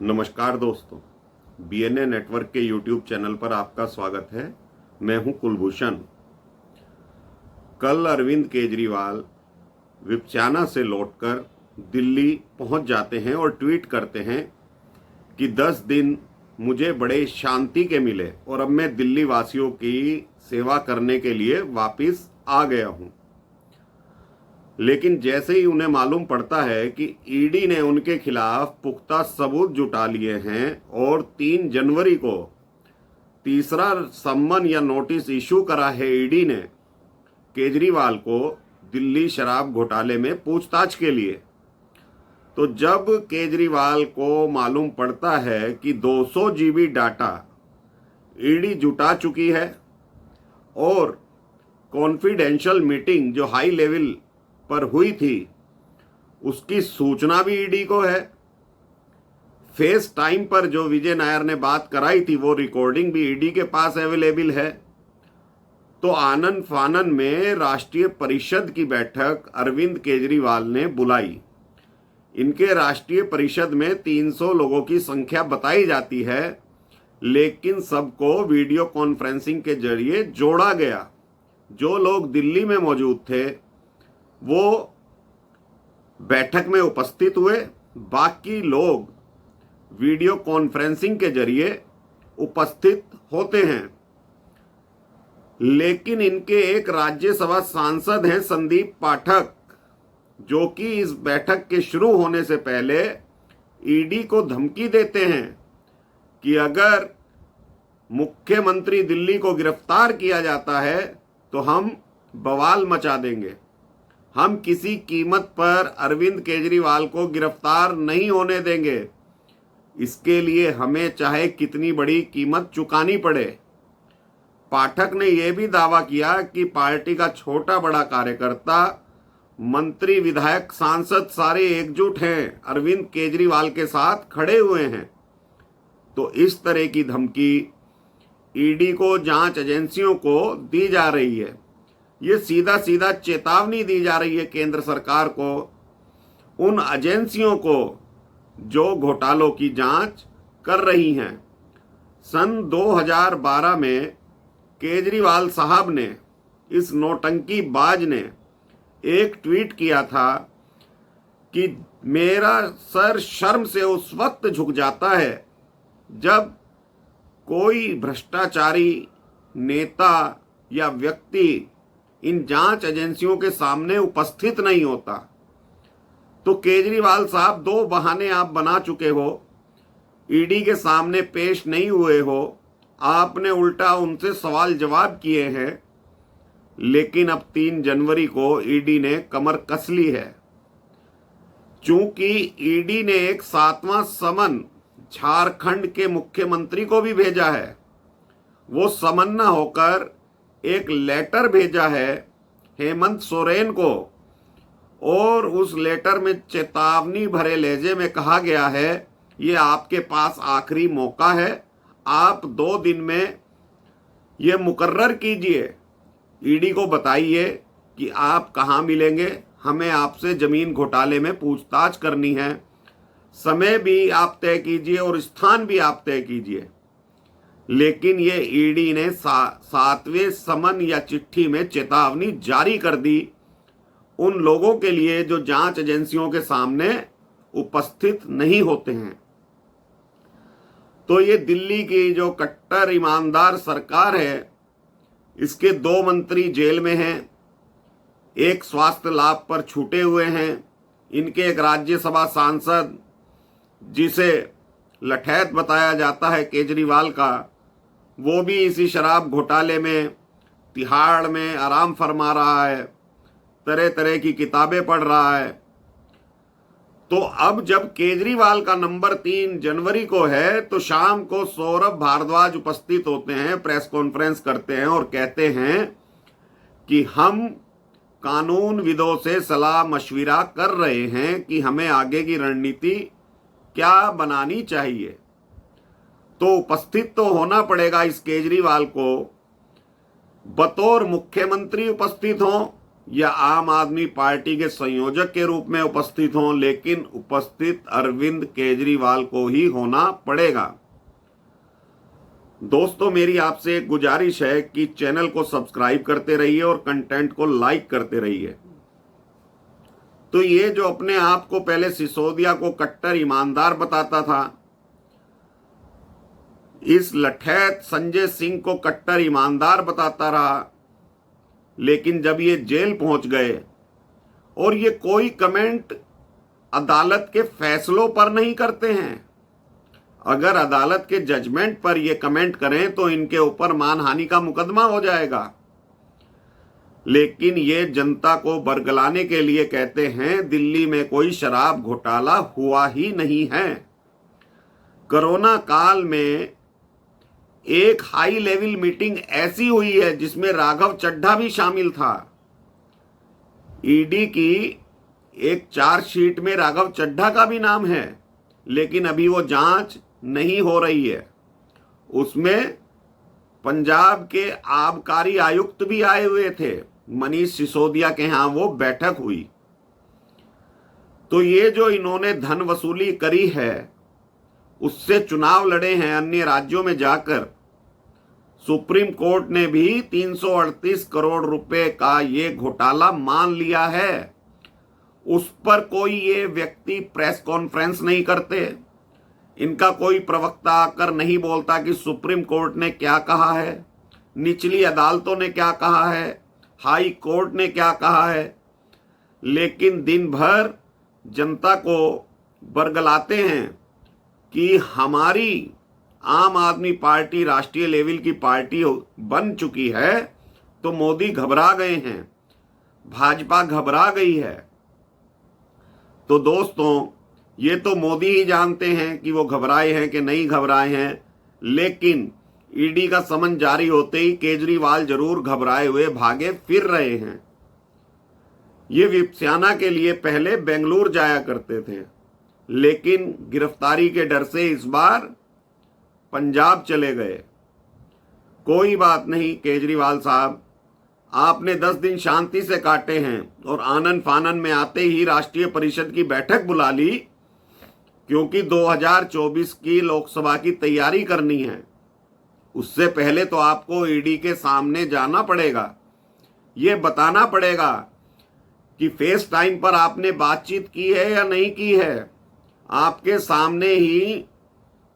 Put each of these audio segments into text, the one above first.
नमस्कार दोस्तों, BNA network के यूट्यूब चैनल पर आपका स्वागत है। मैं हूं कुलभूषण। कल अरविंद केजरीवाल विपचाना से लौटकर दिल्ली पहुंच जाते हैं और ट्वीट करते हैं कि 10 दिन मुझे बड़े शांति के मिले और अब मैं दिल्ली वासियों की सेवा करने के लिए वापस आ गया हूं। लेकिन जैसे ही उन्हें मालूम पड़ता है कि ईडी ने उनके खिलाफ पुख्ता सबूत जुटा लिए हैं और 3 जनवरी को तीसरा सम्मन या नोटिस इशू करा है ईडी ने केजरीवाल को दिल्ली शराब घोटाले में पूछताछ के लिए, तो जब केजरीवाल को मालूम पड़ता है कि 200 जीबी डाटा ईडी जुटा चुकी है और कॉन्फिडेंशियल मीटिंग जो हाई लेवल पर हुई थी उसकी सूचना भी ईडी को है, फेस टाइम पर जो विजय नायर ने बात कराई थी वो रिकॉर्डिंग भी ईडी के पास अवेलेबल है, तो आनन फानन में राष्ट्रीय परिषद की बैठक अरविंद केजरीवाल ने बुलाई। इनके राष्ट्रीय परिषद में 300 लोगों की संख्या बताई जाती है, लेकिन सबको वीडियो कॉन्फ्रेंसिंग के जरिए जोड़ा गया। जो लोग दिल्ली में मौजूद थे वो बैठक में उपस्थित हुए, बाकी लोग वीडियो कॉन्फ्रेंसिंग के जरिए उपस्थित होते हैं। लेकिन इनके एक राज्यसभा सांसद हैं संदीप पाठक, जो कि इस बैठक के शुरू होने से पहले ईडी को धमकी देते हैं कि अगर मुख्यमंत्री दिल्ली को गिरफ्तार किया जाता है तो हम बवाल मचा देंगे, हम किसी कीमत पर अरविंद केजरीवाल को गिरफ्तार नहीं होने देंगे, इसके लिए हमें चाहे कितनी बड़ी कीमत चुकानी पड़े। पाठक ने यह भी दावा किया कि पार्टी का छोटा बड़ा कार्यकर्ता, मंत्री, विधायक, सांसद सारे एकजुट हैं, अरविंद केजरीवाल के साथ खड़े हुए हैं। तो इस तरह की धमकी ईडी को, जांच एजेंसियों को दी जा रही है। ये सीधा सीधा चेतावनी दी जा रही है केंद्र सरकार को, उन एजेंसियों को जो घोटालों की जांच कर रही हैं। सन 2012 में केजरीवाल साहब ने, इस नौटंकी बाज ने एक ट्वीट किया था कि मेरा सर शर्म से उस वक्त झुक जाता है जब कोई भ्रष्टाचारी नेता या व्यक्ति इन जांच एजेंसियों के सामने उपस्थित नहीं होता। तो केजरीवाल साहब, 2 बहाने आप बना चुके हो, ईडी के सामने पेश नहीं हुए हो, आपने उल्टा उनसे सवाल जवाब किए हैं, लेकिन अब 3 जनवरी को ईडी ने कमर कस ली है। चूंकि ईडी ने एक 7वां समन झारखंड के मुख्यमंत्री को भी भेजा है, वो समन न होकर एक लेटर भेजा है हेमंत सोरेन को, और उस लेटर में चेतावनी भरे लहजे में कहा गया है ये आपके पास आखिरी मौका है, आप 2 दिन में ये मुकर्रर कीजिए, ईडी को बताइए कि आप कहाँ मिलेंगे, हमें आपसे जमीन घोटाले में पूछताछ करनी है, समय भी आप तय कीजिए और स्थान भी आप तय कीजिए। लेकिन ये ईडी ने 7वें समन या चिट्ठी में चेतावनी जारी कर दी उन लोगों के लिए जो जांच एजेंसियों के सामने उपस्थित नहीं होते हैं। तो ये दिल्ली की जो कट्टर ईमानदार सरकार है, इसके 2 मंत्री जेल में हैं, एक स्वास्थ्य लाभ पर छूटे हुए हैं, इनके एक राज्यसभा सांसद जिसे लठैत बताया जाता है केजरीवाल का, वो भी इसी शराब घोटाले में तिहाड़ में आराम फरमा रहा है, तरह तरह की किताबें पढ़ रहा है। तो अब जब केजरीवाल का नंबर 3 जनवरी को है, तो शाम को सौरभ भारद्वाज उपस्थित होते हैं, प्रेस कॉन्फ्रेंस करते हैं और कहते हैं कि हम कानूनविदों से सलाह मशविरा कर रहे हैं कि हमें आगे की रणनीति क्या बनानी चाहिए। तो उपस्थित तो होना पड़ेगा इस केजरीवाल को, बतौर मुख्यमंत्री उपस्थित हों या आम आदमी पार्टी के संयोजक के रूप में उपस्थित हों, लेकिन उपस्थित अरविंद केजरीवाल को ही होना पड़ेगा। दोस्तों, मेरी आपसे एक गुजारिश है कि चैनल को सब्सक्राइब करते रहिए और कंटेंट को लाइक करते रहिए। तो ये जो अपने आप को पहले सिसोदिया को कट्टर ईमानदार बताता था, इस लठैत संजय सिंह को कट्टर ईमानदार बताता रहा, लेकिन जब ये जेल पहुंच गए और ये कोई कमेंट अदालत के फैसलों पर नहीं करते हैं, अगर अदालत के जजमेंट पर ये कमेंट करें तो इनके ऊपर मानहानि का मुकदमा हो जाएगा। लेकिन ये जनता को बरगलाने के लिए कहते हैं दिल्ली में कोई शराब घोटाला हुआ ही नहीं है। कोरोना काल में एक हाई लेवल मीटिंग ऐसी हुई है जिसमें राघव चड्ढा भी शामिल था। ईडी की एक चार्जशीट में राघव चड्ढा का भी नाम है, लेकिन अभी वो जांच नहीं हो रही है। उसमें पंजाब के आबकारी आयुक्त भी आए हुए थे, मनीष सिसोदिया के यहां वो बैठक हुई। तो ये जो इन्होंने धन वसूली करी है, उससे चुनाव लड़े हैं अन्य राज्यों में जाकर। सुप्रीम कोर्ट ने भी 338 करोड़ रुपए का ये घोटाला मान लिया है। उस पर कोई ये व्यक्ति प्रेस कॉन्फ्रेंस नहीं करते, इनका कोई प्रवक्ता आकर नहीं बोलता कि सुप्रीम कोर्ट ने क्या कहा है, निचली अदालतों ने क्या कहा है, हाई कोर्ट ने क्या कहा है। लेकिन दिन भर जनता को बरगलाते हैं कि हमारी आम आदमी पार्टी राष्ट्रीय लेवल की पार्टी बन चुकी है, तो मोदी घबरा गए हैं, भाजपा घबरा गई है। तो दोस्तों, ये तो मोदी ही जानते हैं कि वो घबराए हैं कि नहीं घबराए हैं, लेकिन ईडी का समन जारी होते ही केजरीवाल जरूर घबराए हुए भागे फिर रहे हैं। ये विपस्याना के लिए पहले बेंगलुरु जाया करते थे, लेकिन गिरफ्तारी के डर से इस बार पंजाब चले गए। कोई बात नहीं केजरीवाल साहब, आपने 10 दिन शांति से काटे हैं और आनन फानन में आते ही राष्ट्रीय परिषद की बैठक बुला ली, क्योंकि 2024 की लोकसभा की तैयारी करनी है। उससे पहले तो आपको ईडी के सामने जाना पड़ेगा, ये बताना पड़ेगा कि फेस टाइम पर आपने बातचीत की है या नहीं की है। आपके सामने ही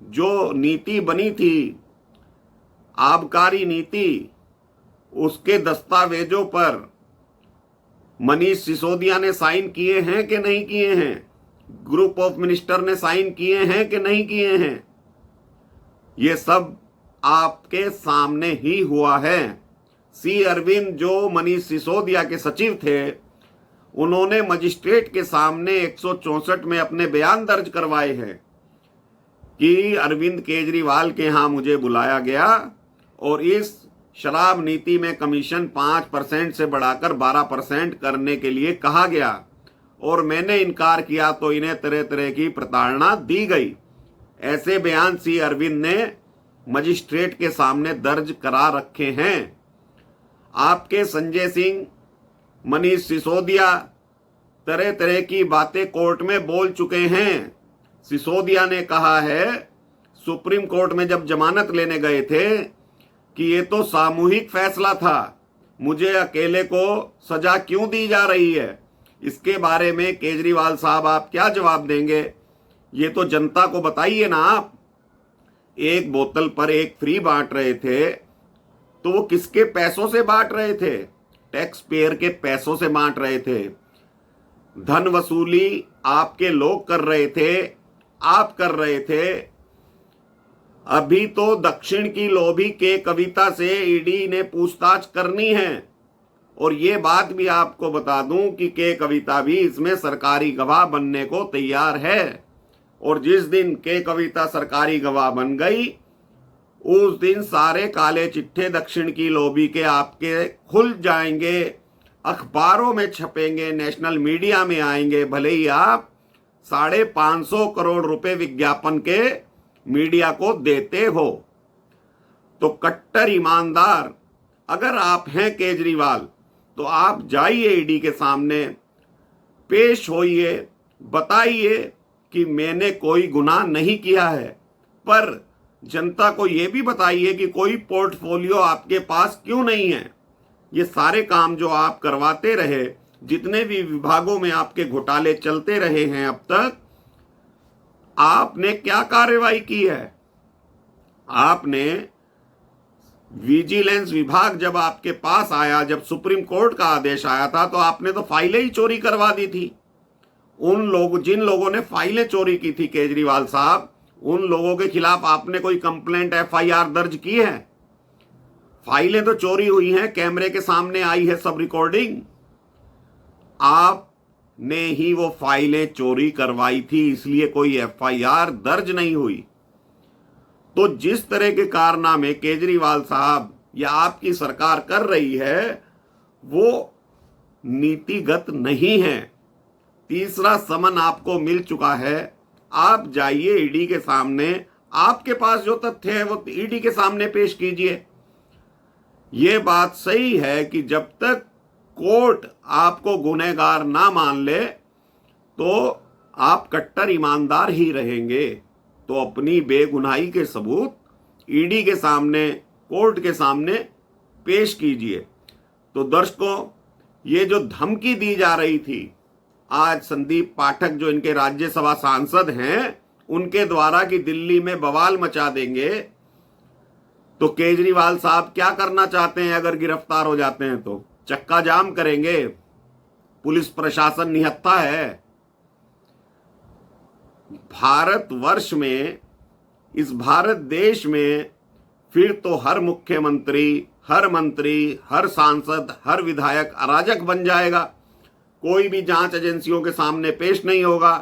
जो नीति बनी थी, आबकारी नीति, उसके दस्तावेजों पर मनीष सिसोदिया ने साइन किए हैं कि नहीं किए हैं, ग्रुप ऑफ मिनिस्टर ने साइन किए हैं कि नहीं किए हैं, ये सब आपके सामने ही हुआ है। सी अरविंद जो मनीष सिसोदिया के सचिव थे, उन्होंने मजिस्ट्रेट के सामने 164 में अपने बयान दर्ज करवाए हैं कि अरविंद केजरीवाल के यहाँ मुझे बुलाया गया और इस शराब नीति में कमीशन 5% से बढ़ाकर 12% करने के लिए कहा गया, और मैंने इनकार किया तो इन्हें तरह तरह की प्रताड़ना दी गई। ऐसे बयान सी अरविंद ने मजिस्ट्रेट के सामने दर्ज करा रखे हैं। आपके संजय सिंह, मनीष सिसोदिया तरह तरह की बातें कोर्ट में बोल चुके हैं। सिसोदिया ने कहा है सुप्रीम कोर्ट में जब जमानत लेने गए थे कि ये तो सामूहिक फैसला था, मुझे अकेले को सजा क्यों दी जा रही है। इसके बारे में केजरीवाल साहब आप क्या जवाब देंगे, ये तो जनता को बताइए ना। आप एक बोतल पर एक फ्री बांट रहे थे, तो वो किसके पैसों से बांट रहे थे? टैक्स पेयर के पैसों से बांट रहे थे। धन वसूली आपके लोग कर रहे थे, आप कर रहे थे। अभी तो दक्षिण की लोभी के कविता से ईडी ने पूछताछ करनी है, और ये बात भी आपको बता दूं कि के कविता भी इसमें सरकारी गवाह बनने को तैयार है। और जिस दिन के कविता सरकारी गवाह बन गई, उस दिन सारे काले चिट्ठे दक्षिण की लोभी के आपके खुल जाएंगे, अखबारों में छपेंगे, नेशनल मीडिया में आएंगे, भले ही आप 550 करोड़ रुपए विज्ञापन के मीडिया को देते हो। तो कट्टर ईमानदार अगर आप हैं केजरीवाल, तो आप जाइए ईडी के सामने, पेश होइए, बताइए कि मैंने कोई गुनाह नहीं किया है, पर जनता को यह भी बताइए कि कोई पोर्टफोलियो आपके पास क्यों नहीं है। ये सारे काम जो आप करवाते रहे, जितने भी विभागों में आपके घोटाले चलते रहे हैं अब तक, आपने क्या कार्रवाई की है? आपने विजिलेंस विभाग जब आपके पास आया, जब सुप्रीम कोर्ट का आदेश आया था, तो आपने तो फाइलें ही चोरी करवा दी थी। जिन लोगों ने फाइलें चोरी की थी केजरीवाल साहब, उन लोगों के खिलाफ आपने कोई कंप्लेंट FIR दर्ज की है? फाइलें तो चोरी हुई हैं, कैमरे के सामने आई है सब रिकॉर्डिंग। आपने ही वो फाइलें चोरी करवाई थी, इसलिए कोई FIR दर्ज नहीं हुई। तो जिस तरह के कारनामे केजरीवाल साहब या आपकी सरकार कर रही है, वो नीतिगत नहीं है। तीसरा समन आपको मिल चुका है। आप जाइए ईडी के सामने, आपके पास जो तथ्य है वो ईडी के सामने पेश कीजिए। ये बात सही है कि जब तक कोर्ट आपको गुनहगार ना मान ले तो आप कट्टर ईमानदार ही रहेंगे। तो अपनी बेगुनाही के सबूत ईडी के सामने, कोर्ट के सामने पेश कीजिए। तो दर्शकों, ये जो धमकी दी जा रही थी आज संदीप पाठक जो इनके राज्यसभा सांसद हैं, उनके द्वारा कि दिल्ली में बवाल मचा देंगे, तो केजरीवाल साहब क्या करना चाहते हैं? अगर गिरफ्तार हो जाते हैं तो चक्का जाम करेंगे। पुलिस प्रशासन निहत्था है। भारतवर्ष में, इस भारत देश में फिर तो हर मुख्यमंत्री, हर मंत्री, हर सांसद, हर विधायक अराजक बन जाएगा। कोई भी जांच एजेंसियों के सामने पेश नहीं होगा।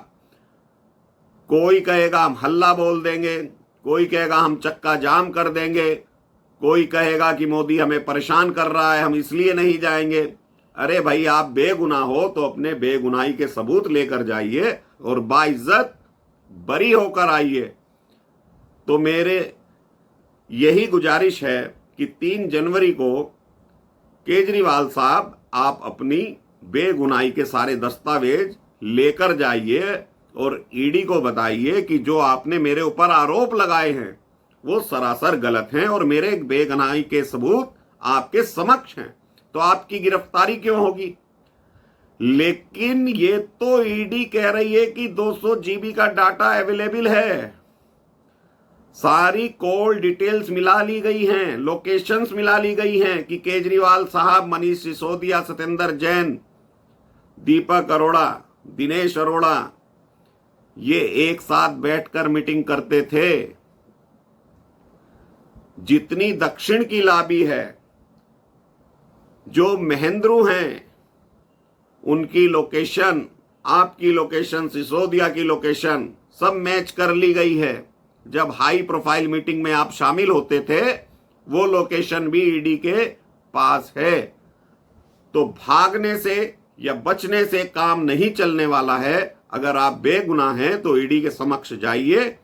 कोई कहेगा हम हल्ला बोल देंगे, कोई कहेगा हम चक्का जाम कर देंगे, कोई कहेगा कि मोदी हमें परेशान कर रहा है, हम इसलिए नहीं जाएंगे। अरे भाई, आप बेगुनाह हो तो अपने बेगुनाही के सबूत लेकर जाइए और बाइज्जत बरी होकर आइए। तो मेरे यही गुजारिश है कि 3 जनवरी को केजरीवाल साहब आप अपनी बेगुनाही के सारे दस्तावेज लेकर जाइए और ईडी को बताइए कि जो आपने मेरे ऊपर आरोप लगाए हैं वो सरासर गलत हैं और मेरे बेगुनाही के सबूत आपके समक्ष हैं। तो आपकी गिरफ्तारी क्यों होगी? लेकिन ये तो ईडी कह रही है कि 200 GB का डाटा अवेलेबल है, सारी कॉल डिटेल्स मिला ली गई हैं, लोकेशंस मिला ली गई हैं कि केजरीवाल साहब, मनीष सिसोदिया, सत्येंद्र जैन, दीपक अरोड़ा, दिनेश अरोड़ा ये एक साथ बैठकर मीटिंग करते थे। जितनी दक्षिण की लॉबी है, जो महेंद्रू हैं, उनकी लोकेशन, आपकी लोकेशन, सिसोदिया की लोकेशन सब मैच कर ली गई है। जब हाई प्रोफाइल मीटिंग में आप शामिल होते थे, वो लोकेशन भी ईडी के पास है। तो भागने से या बचने से काम नहीं चलने वाला है। अगर आप बेगुनाह हैं तो ईडी के समक्ष जाइए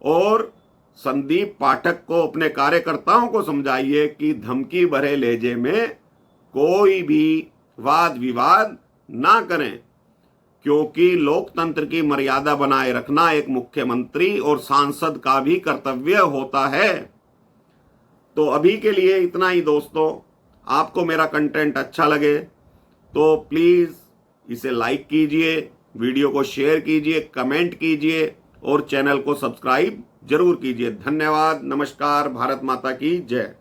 और संदीप पाठक को, अपने कार्यकर्ताओं को समझाइए कि धमकी भरे लहजे में कोई भी वाद विवाद ना करें, क्योंकि लोकतंत्र की मर्यादा बनाए रखना एक मुख्यमंत्री और सांसद का भी कर्तव्य होता है। तो अभी के लिए इतना ही दोस्तों। आपको मेरा कंटेंट अच्छा लगे तो प्लीज़ इसे लाइक कीजिए, वीडियो को शेयर कीजिए, कमेंट कीजिए और चैनल को सब्सक्राइब जरूर कीजिए। धन्यवाद। नमस्कार। भारत माता की जय।